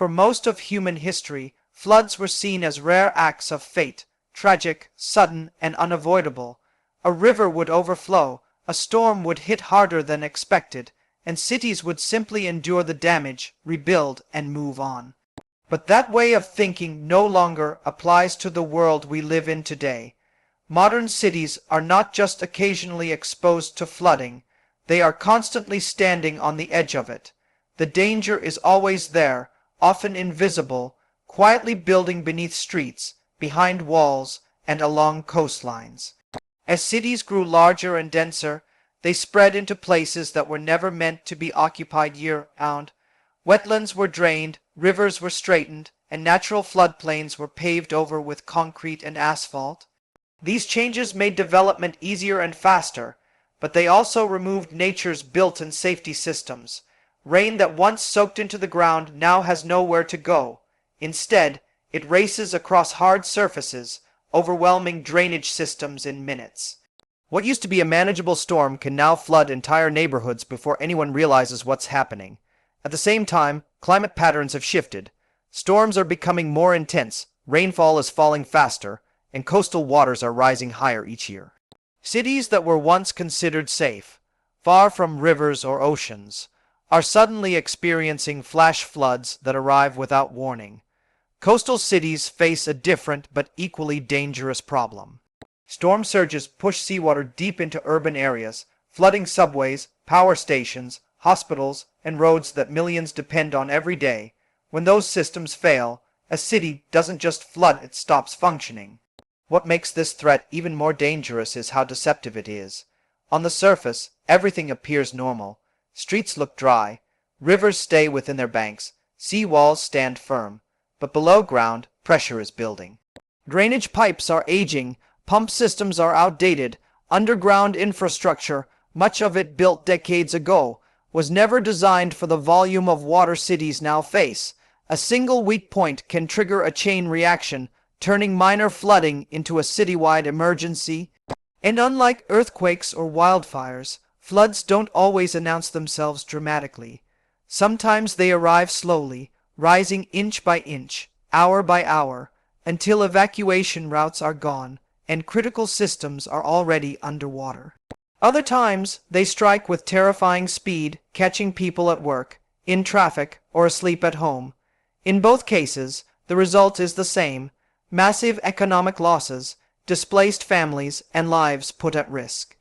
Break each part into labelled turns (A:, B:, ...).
A: For most of human history, floods were seen as rare acts of fate, tragic, sudden, and unavoidable. A river would overflow, a storm would hit harder than expected, and cities would simply endure the damage, rebuild, and move on. But that way of thinking no longer applies to the world we live in today. Modern cities are not just occasionally exposed to flooding, they are constantly standing on the edge of it. The danger is always there, often invisible, quietly building beneath streets, behind walls, and along coastlines. As cities grew larger and denser, they spread into places that were never meant to be occupied year-round. Wetlands were drained, rivers were straightened, and natural floodplains were paved over with concrete and asphalt. These changes made development easier and faster, but they also removed nature's built-in safety systems. Rain that once soaked into the ground now has nowhere to go. Instead, it races across hard surfaces, overwhelming drainage systems in minutes. What used to be a manageable storm can now flood entire neighborhoods before anyone realizes what's happening. At the same time, climate patterns have shifted. Storms are becoming more intense, rainfall is falling faster, and coastal waters are rising higher each year. Cities that were once considered safe, far from rivers or oceans, are suddenly experiencing flash floods that arrive without warning. Coastal cities face a different but equally dangerous problem. Storm surges push seawater deep into urban areas, flooding subways, power stations, hospitals, and roads that millions depend on every day. When those systems fail, a city doesn't just flood, it stops functioning. What makes this threat even more dangerous is how deceptive it is. On the surface, everything appears normal. Streets look dry, rivers stay within their banks, sea walls stand firm, but below ground, pressure is building. Drainage pipes are aging, pump systems are outdated, underground infrastructure, much of it built decades ago, was never designed for the volume of water cities now face. A single weak point can trigger a chain reaction, turning minor flooding into a citywide emergency. And unlike earthquakes or wildfires, floods don't always announce themselves dramatically. Sometimes they arrive slowly, rising inch by inch, hour by hour, until evacuation routes are gone and critical systems are already underwater. Other times, they strike with terrifying speed, catching people at work, in traffic, or asleep at home. In both cases, the result is the same: massive economic losses, displaced families, and lives put at risk.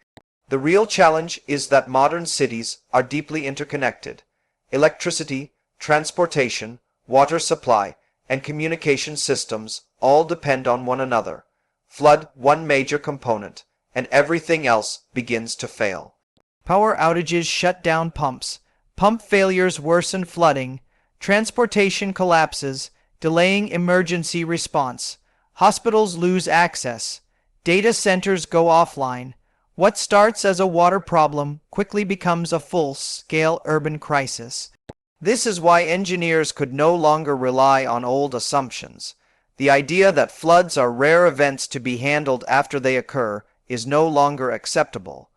A: The real challenge is that modern cities are deeply interconnected. Electricity, transportation, water supply, and communication systems all depend on one another. Flood one major component, and everything else begins to fail. Power outages shut down pumps, pump failures worsen flooding, transportation collapses, delaying emergency response, hospitals lose access, data centers go offline. What starts as a water problem quickly becomes a full-scale urban crisis. This is why engineers could no longer rely on old assumptions. The idea that floods are rare events to be handled after they occur is no longer acceptable.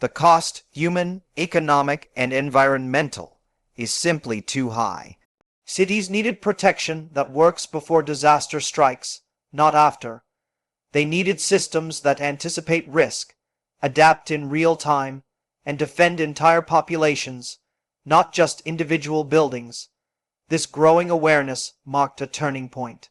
A: The cost, human, economic, and environmental, is simply too high. Cities needed protection that works before disaster strikes, not after. They needed systems that anticipate risk, adapt in real time, and defend entire populations, not just individual buildings. This growing awareness marked a turning point.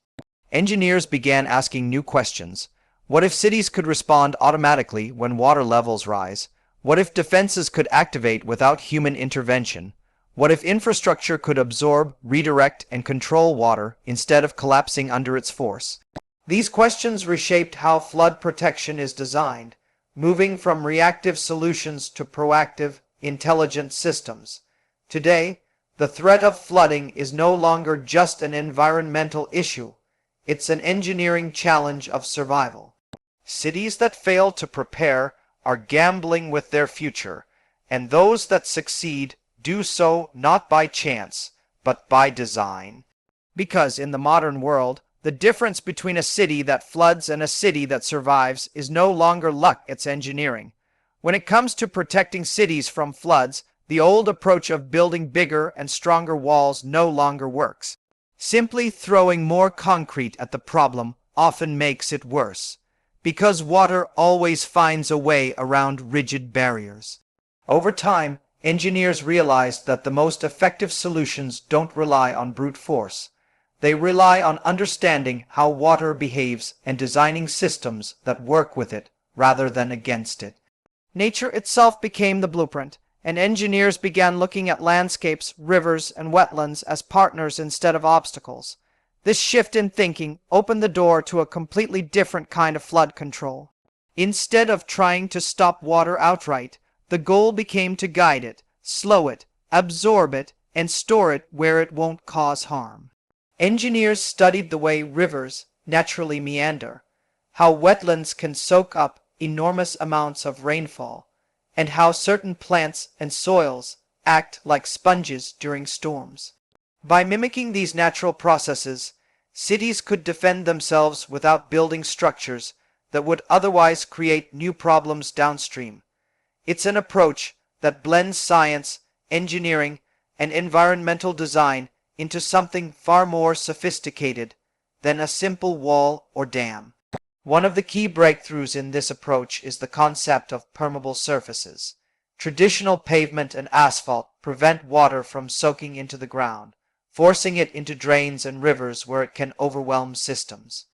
A: Engineers began asking new questions. What if cities could respond automatically when water levels rise? What if defenses could activate without human intervention? What if infrastructure could absorb, redirect, and control water instead of collapsing under its force? These questions reshaped how flood protection is designed, moving from reactive solutions to proactive, intelligent systems. Today, the threat of flooding is no longer just an environmental issue. It's an engineering challenge of survival. Cities that fail to prepare are gambling with their future, and those that succeed do so not by chance, but by design. Because in the modern world, the difference between a city that floods and a city that survives is no longer luck, it's engineering. When it comes to protecting cities from floods, the old approach of building bigger and stronger walls no longer works. Simply throwing more concrete at the problem often makes it worse, because water always finds a way around rigid barriers. Over time, engineers realized that the most effective solutions don't rely on brute force. They rely on understanding how water behaves and designing systems that work with it rather than against it. Nature itself became the blueprint, and engineers began looking at landscapes, rivers, and wetlands as partners instead of obstacles. This shift in thinking opened the door to a completely different kind of flood control. Instead of trying to stop water outright, the goal became to guide it, slow it, absorb it, and store it where it won't cause harm. Engineers studied the way rivers naturally meander, how wetlands can soak up enormous amounts of rainfall, and how certain plants and soils act like sponges during storms. By mimicking these natural processes, cities could defend themselves without building structures that would otherwise create new problems downstream. It's an approach that blends science, engineering, and environmental design into something far more sophisticated than a simple wall or dam. One of the key breakthroughs in this approach is the concept of permeable surfaces. Traditional pavement and asphalt prevent water from soaking into the ground, forcing it into drains and rivers where it can overwhelm systems.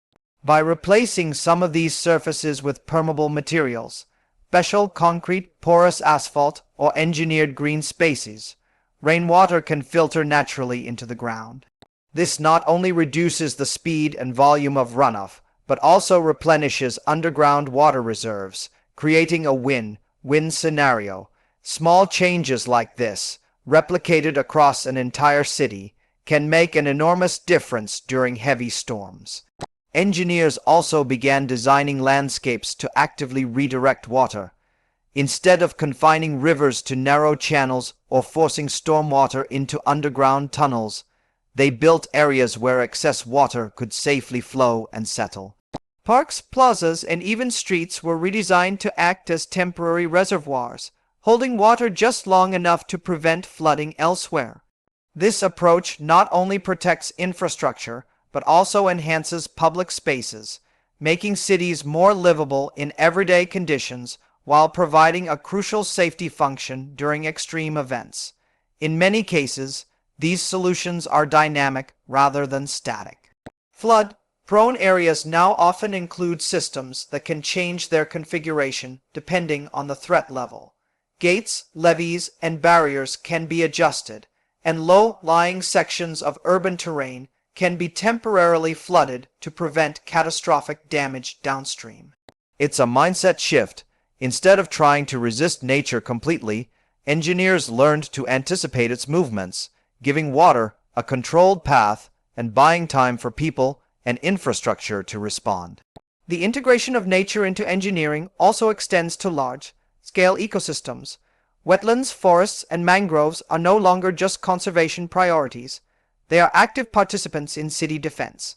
A: By replacing some of these surfaces with permeable materials, special concrete, porous asphalt, or engineered green spaces, rainwater can filter naturally into the ground. This not only reduces the speed and volume of runoff, but also replenishes underground water reserves, creating a win-win scenario. Small changes like this, replicated across an entire city, can make an enormous difference during heavy storms. Engineers also began designing landscapes to actively redirect water. Instead of confining rivers to narrow channels or forcing stormwater into underground tunnels, they built areas where excess water could safely flow and settle. Parks, plazas, and even streets were redesigned to act as temporary reservoirs, holding water just long enough to prevent flooding elsewhere. This approach not only protects infrastructure, but also enhances public spaces, making cities more livable in everyday conditions while providing a crucial safety function during extreme events. In many cases, these solutions are dynamic rather than static. Flood-prone areas now often include systems that can change their configuration depending on the threat level. Gates, levees, and barriers can be adjusted, and low-lying sections of urban terrain can be temporarily flooded to prevent catastrophic damage downstream. It's a mindset shift. Instead of trying to resist nature completely, engineers learned to anticipate its movements, giving water a controlled path and buying time for people and infrastructure to respond. The integration of nature into engineering also extends to large-scale ecosystems. Wetlands, forests, and mangroves are no longer just conservation priorities. They are active participants in city defense.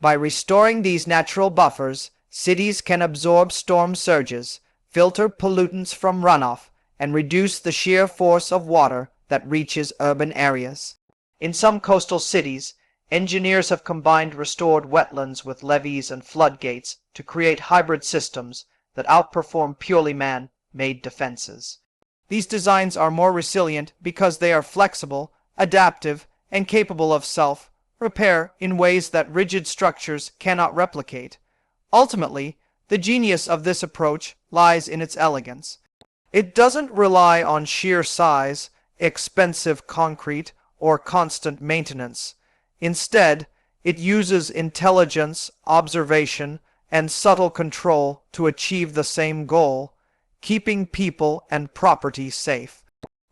A: By restoring these natural buffers, cities can absorb storm surges, filter pollutants from runoff, and reduce the sheer force of water that reaches urban areas. In some coastal cities, engineers have combined restored wetlands with levees and floodgates to create hybrid systems that outperform purely man-made defenses. These designs are more resilient because they are flexible, adaptive, and capable of self-repair in ways that rigid structures cannot replicate. Ultimately, the genius of this approach lies in its elegance. It doesn't rely on sheer size, expensive concrete, or constant maintenance. Instead, it uses intelligence, observation, and subtle control to achieve the same goal, keeping people and property safe.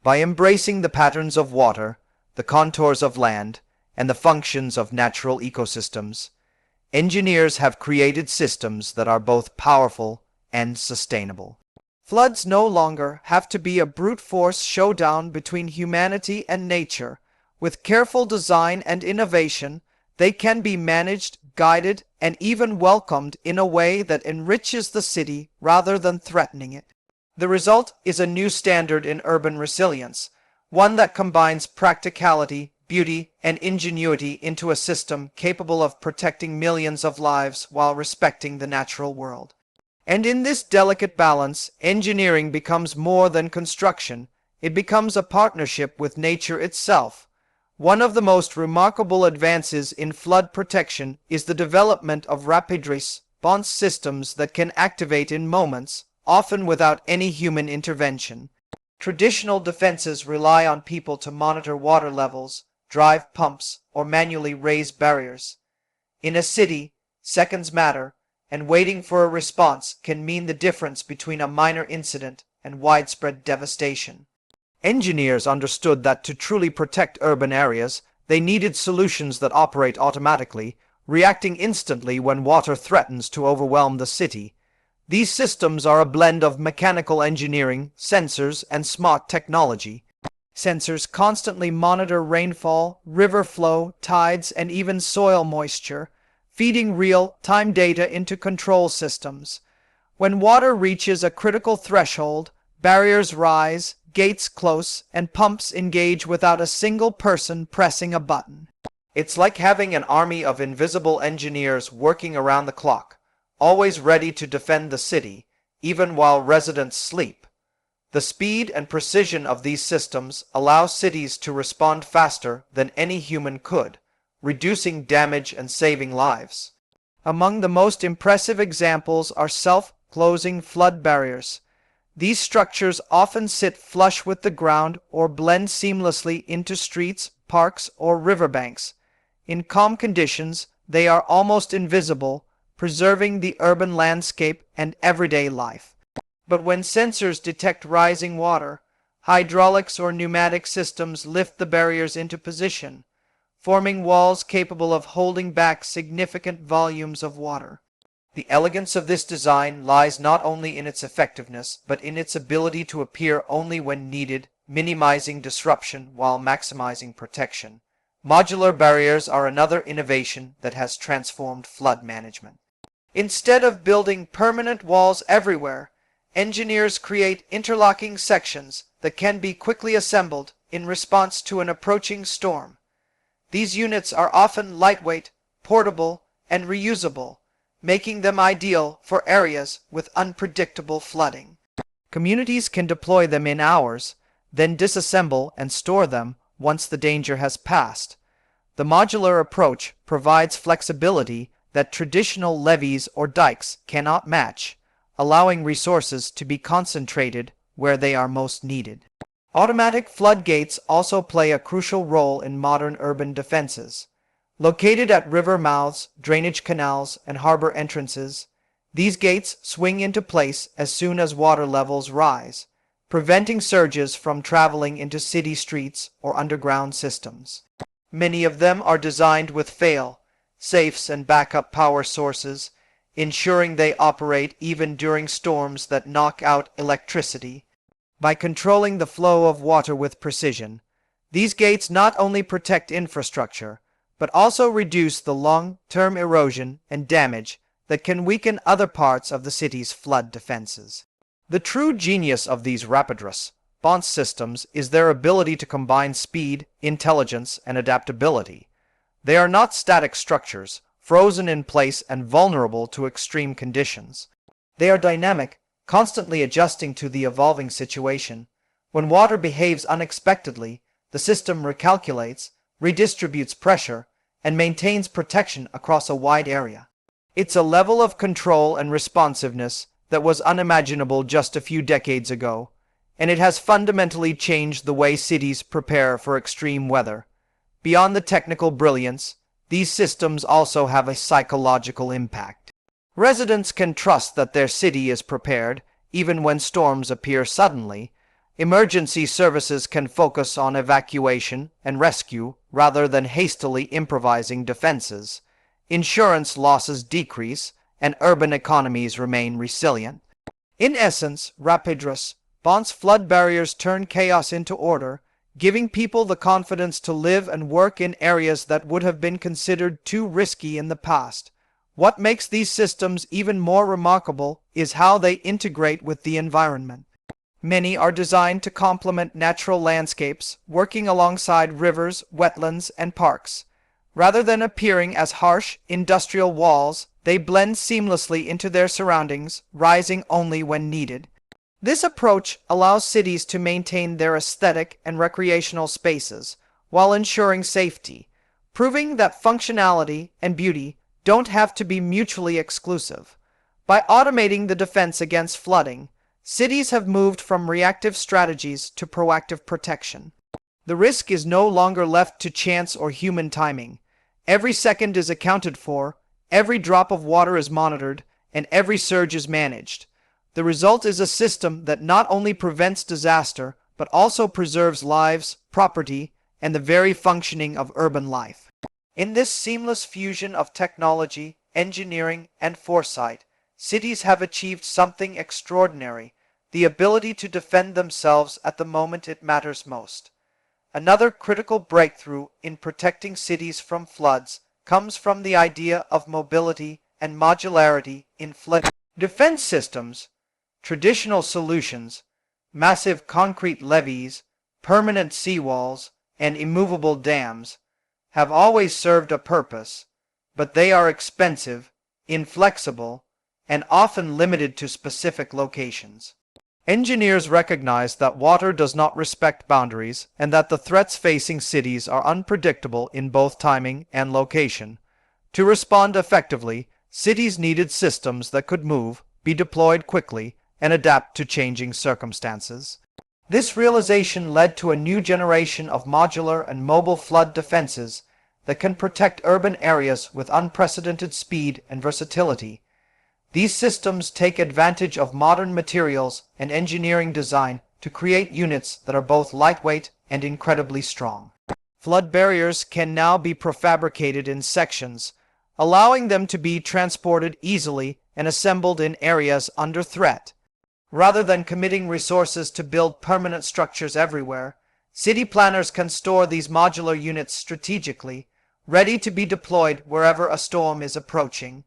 A: By embracing the patterns of water, the contours of land, and the functions of natural ecosystems, engineers have created systems that are both powerful and sustainable. Floods no longer have to be a brute force showdown between humanity and nature. With careful design and innovation, they can be managed, guided, and even welcomed in a way that enriches the city rather than threatening it. The result is a new standard in urban resilience, one that combines practicality, beauty, and ingenuity into a system capable of protecting millions of lives while respecting the natural world. And in this delicate balance, engineering becomes more than construction. It becomes a partnership with nature itself. One of the most remarkable advances in flood protection is the development of rapid response systems that can activate in moments, often without any human intervention. Traditional defenses rely on people to monitor water levels, drive pumps, or manually raise barriers. In a city, seconds matter, and waiting for a response can mean the difference between a minor incident and widespread devastation. Engineers understood that to truly protect urban areas, they needed solutions that operate automatically, reacting instantly when water threatens to overwhelm the city. These systems are a blend of mechanical engineering, sensors, and smart technology. Sensors constantly monitor rainfall, river flow, tides, and even soil moisture, feeding real-time data into control systems. When water reaches a critical threshold, barriers rise, gates close, and pumps engage without a single person pressing a button. It's like having an army of invisible engineers working around the clock, always ready to defend the city, even while residents sleep. The speed and precision of these systems allow cities to respond faster than any human could, reducing damage and saving lives. Among the most impressive examples are self-closing flood barriers. These structures often sit flush with the ground or blend seamlessly into streets, parks, or riverbanks. In calm conditions, they are almost invisible, preserving the urban landscape and everyday life. But when sensors detect rising water, hydraulics or pneumatic systems lift the barriers into position, forming walls capable of holding back significant volumes of water. The elegance of this design lies not only in its effectiveness, but in its ability to appear only when needed, minimizing disruption while maximizing protection. Modular barriers are another innovation that has transformed flood management. Instead of building permanent walls everywhere, engineers create interlocking sections that can be quickly assembled in response to an approaching storm. These units are often lightweight, portable, and reusable, making them ideal for areas with unpredictable flooding. Communities can deploy them in hours, then disassemble and store them once the danger has passed. The modular approach provides flexibility that traditional levees or dikes cannot match, allowing resources to be concentrated where they are most needed. Automatic floodgates also play a crucial role in modern urban defenses. Located at river mouths, drainage canals, and harbor entrances, these gates swing into place as soon as water levels rise, preventing surges from traveling into city streets or underground systems. Many of them are designed with fail-safes and backup power sources, ensuring they operate even during storms that knock out electricity. By controlling the flow of water with precision, these gates not only protect infrastructure, but also reduce the long-term erosion and damage that can weaken other parts of the city's flood defenses. The true genius of these rapid response systems is their ability to combine speed, intelligence, and adaptability. They are not static structures, frozen in place and vulnerable to extreme conditions. They are dynamic, constantly adjusting to the evolving situation. When water behaves unexpectedly, the system recalculates, redistributes pressure, and maintains protection across a wide area. It's a level of control and responsiveness that was unimaginable just a few decades ago, and it has fundamentally changed the way cities prepare for extreme weather. Beyond the technical brilliance, these systems also have a psychological impact. Residents can trust that their city is prepared, even when storms appear suddenly. Emergency services can focus on evacuation and rescue rather than hastily improvising defenses. Insurance losses decrease, and urban economies remain resilient. In essence, rapid response flood barriers turn chaos into order, giving people the confidence to live and work in areas that would have been considered too risky in the past. What makes these systems even more remarkable is how they integrate with the environment. Many are designed to complement natural landscapes, working alongside rivers, wetlands, and parks. Rather than appearing as harsh, industrial walls, they blend seamlessly into their surroundings, rising only when needed. This approach allows cities to maintain their aesthetic and recreational spaces while ensuring safety, proving that functionality and beauty don't have to be mutually exclusive. By automating the defense against flooding, cities have moved from reactive strategies to proactive protection. The risk is no longer left to chance or human timing. Every second is accounted for, every drop of water is monitored, and every surge is managed. The result is a system that not only prevents disaster, but also preserves lives, property, and the very functioning of urban life. In this seamless fusion of technology, engineering, and foresight, cities have achieved something extraordinary: the ability to defend themselves at the moment it matters most. Another critical breakthrough in protecting cities from floods comes from the idea of mobility and modularity in flood defense systems. Traditional solutions, massive concrete levees, permanent seawalls, and immovable dams, have always served a purpose, but they are expensive, inflexible, and often limited to specific locations. Engineers recognize that water does not respect boundaries and that the threats facing cities are unpredictable in both timing and location. To respond effectively, cities needed systems that could move, be deployed quickly, and adapt to changing circumstances. This realization led to a new generation of modular and mobile flood defenses that can protect urban areas with unprecedented speed and versatility. These systems take advantage of modern materials and engineering design to create units that are both lightweight and incredibly strong. Flood barriers can now be prefabricated in sections, allowing them to be transported easily and assembled in areas under threat. Rather than committing resources to build permanent structures everywhere, city planners can store these modular units strategically, ready to be deployed wherever a storm is approaching.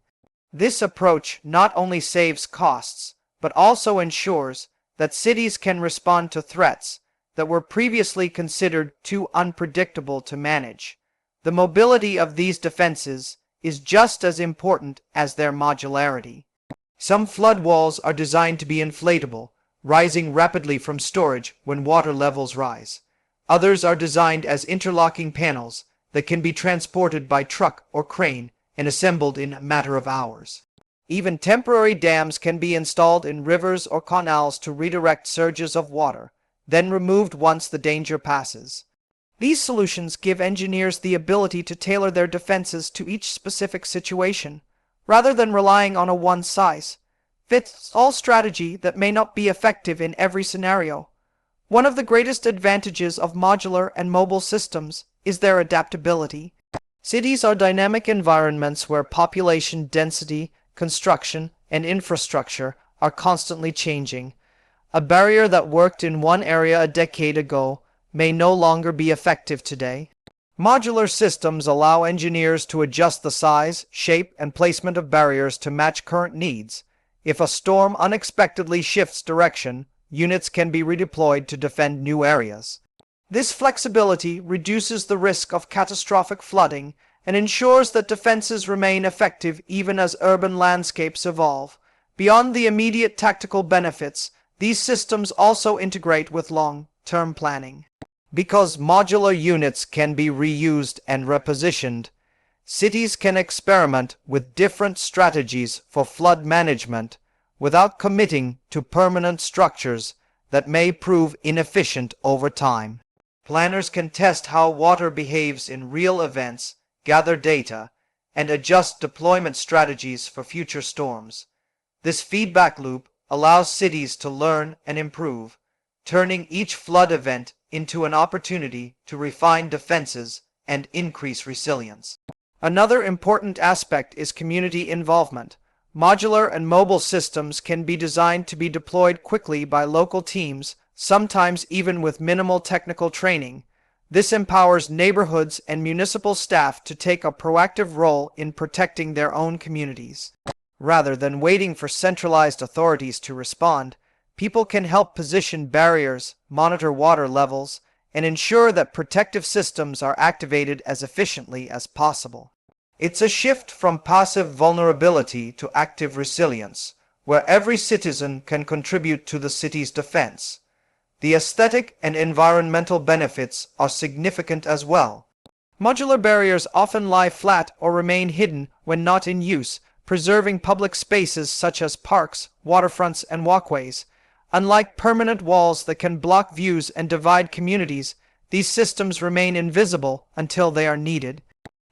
A: This approach not only saves costs, but also ensures that cities can respond to threats that were previously considered too unpredictable to manage. The mobility of these defenses is just as important as their modularity. Some flood walls are designed to be inflatable, rising rapidly from storage when water levels rise. Others are designed as interlocking panels that can be transported by truck or crane and assembled in a matter of hours. Even temporary dams can be installed in rivers or canals to redirect surges of water, then removed once the danger passes. These solutions give engineers the ability to tailor their defenses to each specific situation, rather than relying on a one-size-fits-all strategy that may not be effective in every scenario. One of the greatest advantages of modular and mobile systems is their adaptability. Cities are dynamic environments where population density, construction, and infrastructure are constantly changing. A barrier that worked in one area a decade ago may no longer be effective today. Modular systems allow engineers to adjust the size, shape, and placement of barriers to match current needs. If a storm unexpectedly shifts direction, units can be redeployed to defend new areas. This flexibility reduces the risk of catastrophic flooding and ensures that defenses remain effective even as urban landscapes evolve. Beyond the immediate tactical benefits, these systems also integrate with long-term planning. Because modular units can be reused and repositioned, cities can experiment with different strategies for flood management without committing to permanent structures that may prove inefficient over time. Planners can test how water behaves in real events, gather data, and adjust deployment strategies for future storms. This feedback loop allows cities to learn and improve, turning each flood event into an opportunity to refine defenses and increase resilience. Another important aspect is community involvement. Modular and mobile systems can be designed to be deployed quickly by local teams, sometimes even with minimal technical training. This empowers neighborhoods and municipal staff to take a proactive role in protecting their own communities. Rather than waiting for centralized authorities to respond, People can help position barriers, monitor water levels, and ensure that protective systems are activated as efficiently as possible. It's a shift from passive vulnerability to active resilience, where every citizen can contribute to the city's defense. The aesthetic and environmental benefits are significant as well. Modular barriers often lie flat or remain hidden when not in use, preserving public spaces such as parks, waterfronts, and walkways. Unlike permanent walls that can block views and divide communities, these systems remain invisible until they are needed.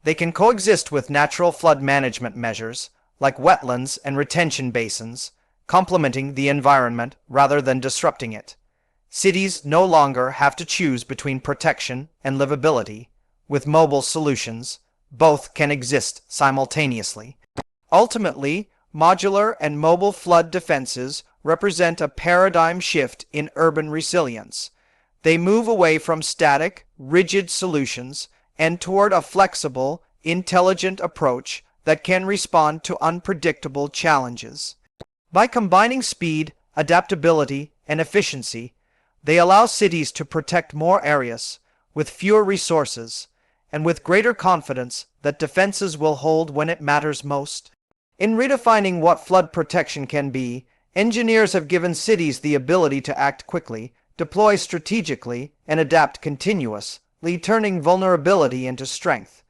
A: They can coexist with natural flood management measures, like wetlands and retention basins, complementing the environment rather than disrupting it. Cities no longer have to choose between protection and livability. With mobile solutions, both can exist simultaneously. Ultimately, modular and mobile flood defenses represent a paradigm shift in urban resilience. They move away from static, rigid solutions and toward a flexible, intelligent approach that can respond to unpredictable challenges. By combining speed, adaptability, and efficiency, they allow cities to protect more areas with fewer resources and with greater confidence that defenses will hold when it matters most. In redefining what flood protection can be, engineers have given cities the ability to act quickly, deploy strategically, and adapt continuously, turning vulnerability into strength.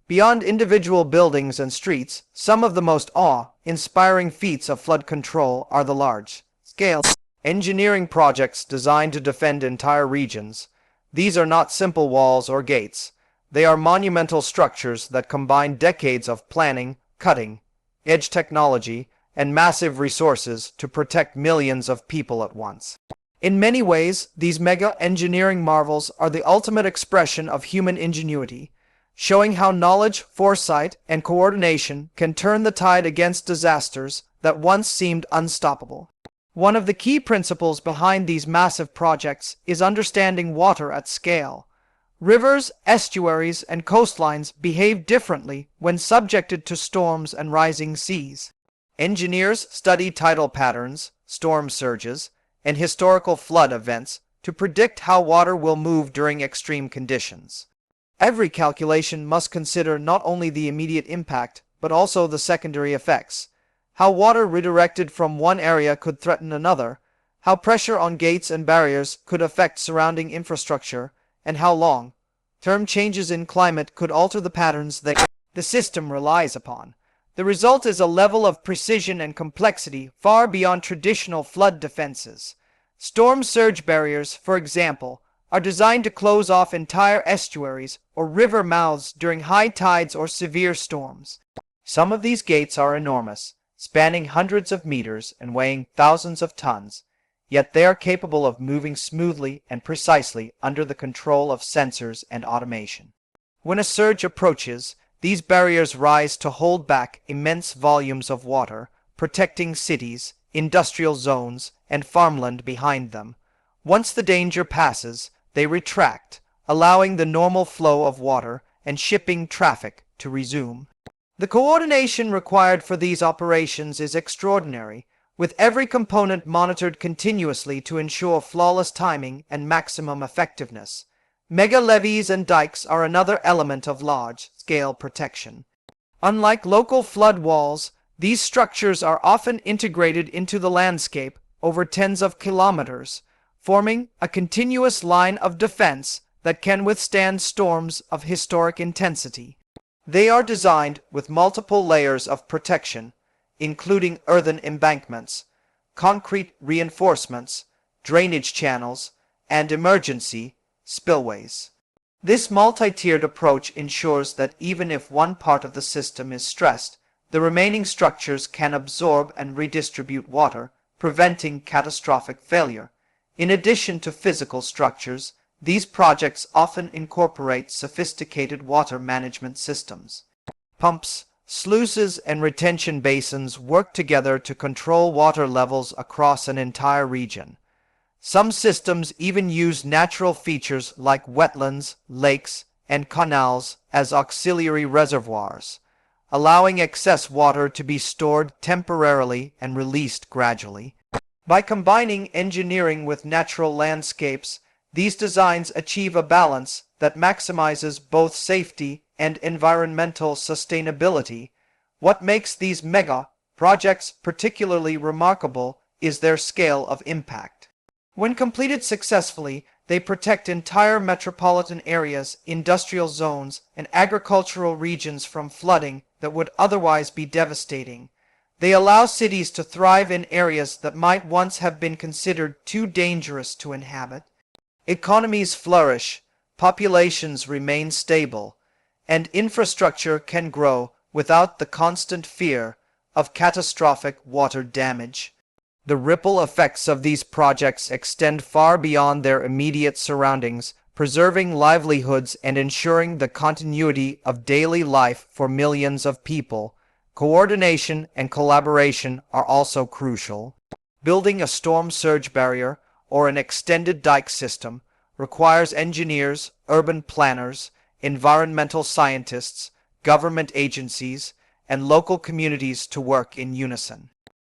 A: Beyond individual buildings and streets, some of the most awe-inspiring feats of flood control are the large-scale engineering projects designed to defend entire regions. These are not simple walls or gates. They are monumental structures that combine decades of planning, cutting-edge technology, and massive resources to protect millions of people at once. In many ways, these mega-engineering marvels are the ultimate expression of human ingenuity, showing how knowledge, foresight, and coordination can turn the tide against disasters that once seemed unstoppable. One of the key principles behind these massive projects is understanding water at scale. Rivers, estuaries, and coastlines behave differently when subjected to storms and rising seas. Engineers study tidal patterns, storm surges, and historical flood events to predict how water will move during extreme conditions. Every calculation must consider not only the immediate impact, but also the secondary effects. How water redirected from one area could threaten another, how pressure on gates and barriers could affect surrounding infrastructure, and how long-term changes in climate could alter the patterns that the system relies upon. The result is a level of precision and complexity far beyond traditional flood defenses. Storm surge barriers, for example, are designed to close off entire estuaries or river mouths during high tides or severe storms. Some of these gates are enormous, spanning hundreds of meters and weighing thousands of tons, yet they are capable of moving smoothly and precisely under the control of sensors and automation. When a surge approaches, these barriers rise to hold back immense volumes of water, protecting cities, industrial zones, and farmland behind them. Once the danger passes, they retract, allowing the normal flow of water and shipping traffic to resume. The coordination required for these operations is extraordinary, with every component monitored continuously to ensure flawless timing and maximum effectiveness. Mega levees and dikes are another element of large-scale protection. Unlike local flood walls, these structures are often integrated into the landscape over tens of kilometers, forming a continuous line of defense that can withstand storms of historic intensity. They are designed with multiple layers of protection, including earthen embankments, concrete reinforcements, drainage channels, and emergency spillways. This multi-tiered approach ensures that even if one part of the system is stressed, the remaining structures can absorb and redistribute water, preventing catastrophic failure. In addition to physical structures, these projects often incorporate sophisticated water management systems. Pumps, sluices, and retention basins work together to control water levels across an entire region. Some systems even use natural features like wetlands, lakes, and canals as auxiliary reservoirs, allowing excess water to be stored temporarily and released gradually. By combining engineering with natural landscapes, these designs achieve a balance that maximizes both safety and environmental sustainability. What makes these mega projects particularly remarkable is their scale of impact. When completed successfully, they protect entire metropolitan areas, industrial zones, and agricultural regions from flooding that would otherwise be devastating. They allow cities to thrive in areas that might once have been considered too dangerous to inhabit. Economies flourish, populations remain stable, and infrastructure can grow without the constant fear of catastrophic water damage. The ripple effects of these projects extend far beyond their immediate surroundings, preserving livelihoods and ensuring the continuity of daily life for millions of people. Coordination and collaboration are also crucial. Building a storm surge barrier or an extended dike system requires engineers, urban planners, environmental scientists, government agencies, and local communities to work in unison.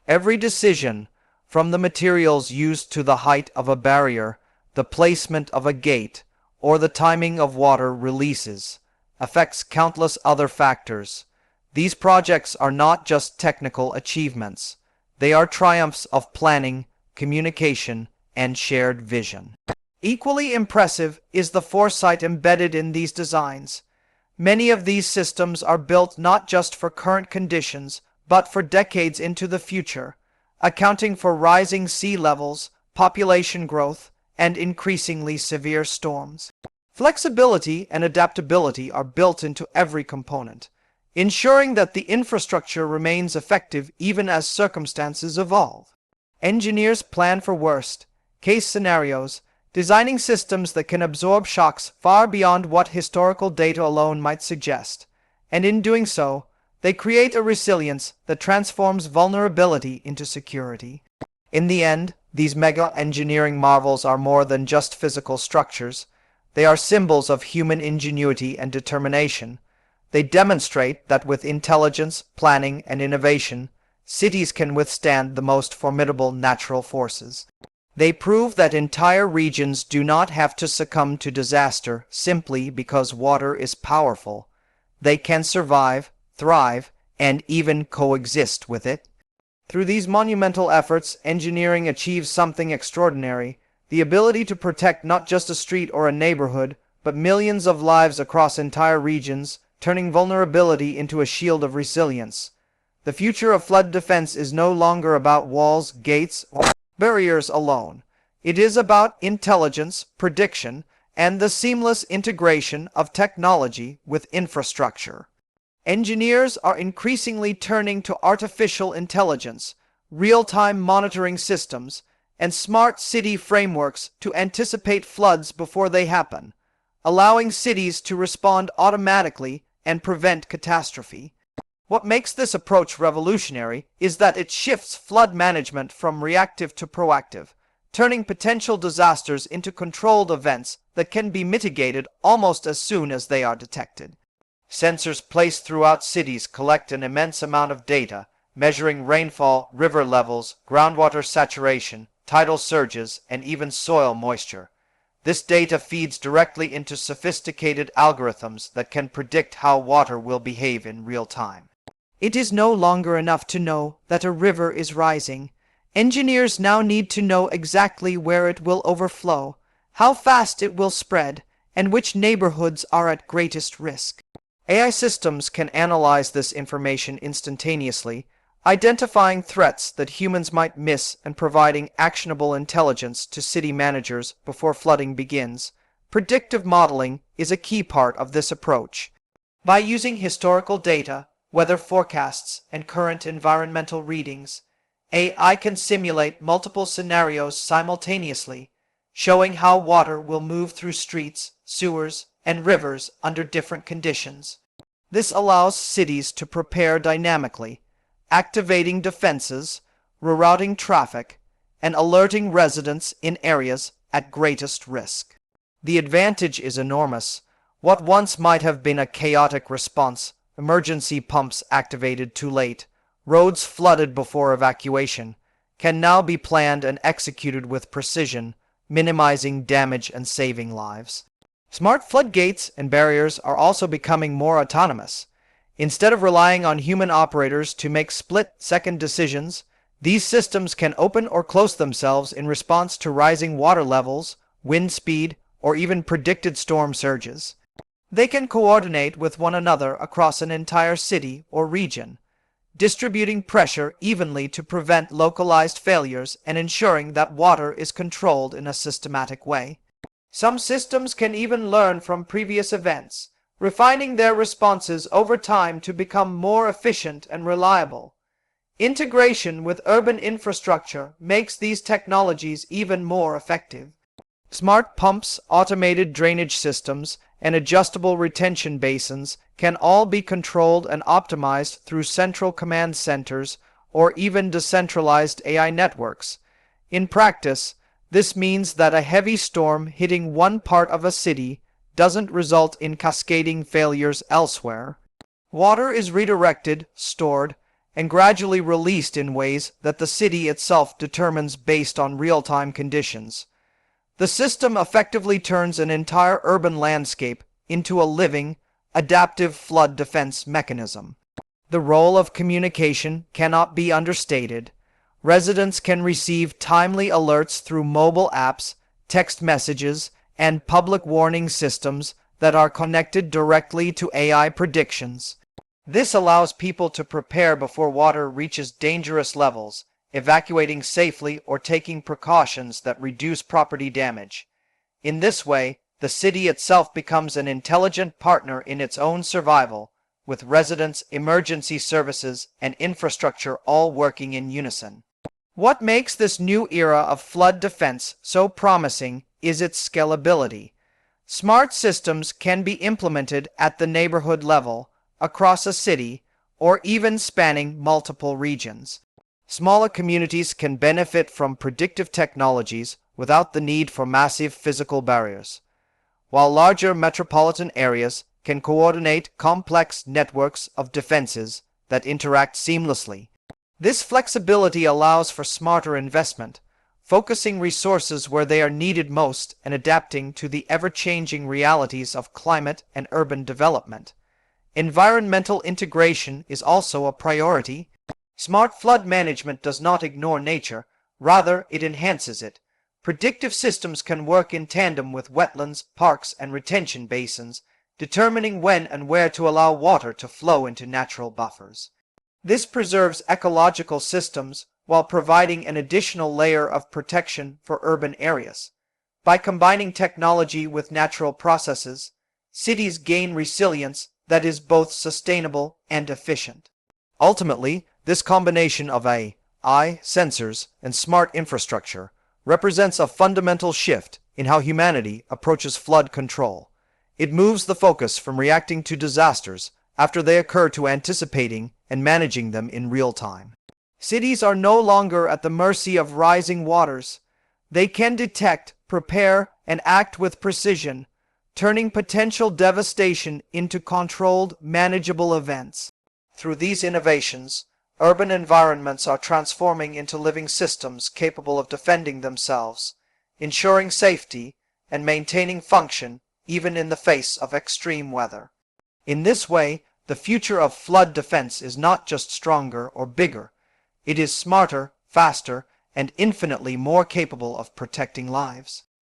A: Every decision, from the materials used to the height of a barrier, the placement of a gate, or the timing of water releases, affects countless other factors. These projects are not just technical achievements. They are triumphs of planning, communication, and shared vision. Equally impressive is the foresight embedded in these designs. Many of these systems are built not just for current conditions, but for decades into the future, accounting for rising sea levels, population growth, and increasingly severe storms. Flexibility and adaptability are built into every component, ensuring that the infrastructure remains effective even as circumstances evolve. Engineers plan for worst-case scenarios, designing systems that can absorb shocks far beyond what historical data alone might suggest, and in doing so, they create a resilience that transforms vulnerability into security. In the end, these mega engineering marvels are more than just physical structures. They are symbols of human ingenuity and determination. They demonstrate that with intelligence, planning, and innovation, cities can withstand the most formidable natural forces. They prove that entire regions do not have to succumb to disaster simply because water is powerful. They can survive, thrive, and even coexist with it. Through these monumental efforts, engineering achieves something extraordinary, the ability to protect not just a street or a neighborhood, but millions of lives across entire regions, turning vulnerability into a shield of resilience. The future of flood defense is no longer about walls, gates, or barriers alone. It is about intelligence, prediction, and the seamless integration of technology with infrastructure. Engineers are increasingly turning to artificial intelligence, real-time monitoring systems, and smart city frameworks to anticipate floods before they happen, allowing cities to respond automatically and prevent catastrophe. What makes this approach revolutionary is that it shifts flood management from reactive to proactive, turning potential disasters into controlled events that can be mitigated almost as soon as they are detected. Sensors placed throughout cities collect an immense amount of data, measuring rainfall, river levels, groundwater saturation, tidal surges, and even soil moisture. This data feeds directly into sophisticated algorithms that can predict how water will behave in real time. It is no longer enough to know that a river is rising. Engineers now need to know exactly where it will overflow, how fast it will spread, and which neighborhoods are at greatest risk. AI systems can analyze this information instantaneously, identifying threats that humans might miss and providing actionable intelligence to city managers before flooding begins. Predictive modeling is a key part of this approach. By using historical data, weather forecasts, and current environmental readings, AI can simulate multiple scenarios simultaneously, showing how water will move through streets, sewers, and rivers under different conditions. This allows cities to prepare dynamically, activating defenses, rerouting traffic, and alerting residents in areas at greatest risk. The advantage is enormous. What once might have been a chaotic response, emergency pumps activated too late, roads flooded before evacuation, can now be planned and executed with precision, minimizing damage and saving lives. Smart floodgates and barriers are also becoming more autonomous. Instead of relying on human operators to make split-second decisions, these systems can open or close themselves in response to rising water levels, wind speed, or even predicted storm surges. They can coordinate with one another across an entire city or region, distributing pressure evenly to prevent localized failures and ensuring that water is controlled in a systematic way. Some systems can even learn from previous events, refining their responses over time to become more efficient and reliable. Integration with urban infrastructure makes these technologies even more effective. Smart pumps, automated drainage systems, and adjustable retention basins can all be controlled and optimized through central command centers or even decentralized AI networks. In practice, this means that a heavy storm hitting one part of a city doesn't result in cascading failures elsewhere. Water is redirected, stored, and gradually released in ways that the city itself determines based on real-time conditions. The system effectively turns an entire urban landscape into a living, adaptive flood defense mechanism. The role of communication cannot be understated. Residents can receive timely alerts through mobile apps, text messages, and public warning systems that are connected directly to AI predictions. This allows people to prepare before water reaches dangerous levels, evacuating safely or taking precautions that reduce property damage. In this way, the city itself becomes an intelligent partner in its own survival, with residents, emergency services, and infrastructure all working in unison. What makes this new era of flood defense so promising is its scalability. Smart systems can be implemented at the neighborhood level, across a city, or even spanning multiple regions. Smaller communities can benefit from predictive technologies without the need for massive physical barriers, while larger metropolitan areas can coordinate complex networks of defenses that interact seamlessly. This flexibility allows for smarter investment, focusing resources where they are needed most and adapting to the ever-changing realities of climate and urban development. Environmental integration is also a priority. Smart flood management does not ignore nature, rather it enhances it. Predictive systems can work in tandem with wetlands, parks, and retention basins, determining when and where to allow water to flow into natural buffers. This preserves ecological systems while providing an additional layer of protection for urban areas. By combining technology with natural processes, cities gain resilience that is both sustainable and efficient. Ultimately, this combination of AI, sensors, and smart infrastructure represents a fundamental shift in how humanity approaches flood control. It moves the focus from reacting to disasters after they occur to anticipating and managing them in real time. Cities are no longer at the mercy of rising waters. They can detect, prepare, and act with precision, turning potential devastation into controlled, manageable events. Through these innovations, urban environments are transforming into living systems capable of defending themselves, ensuring safety, and maintaining function even in the face of extreme weather. In this way, the future of flood defense is not just stronger or bigger, it is smarter, faster, and infinitely more capable of protecting lives.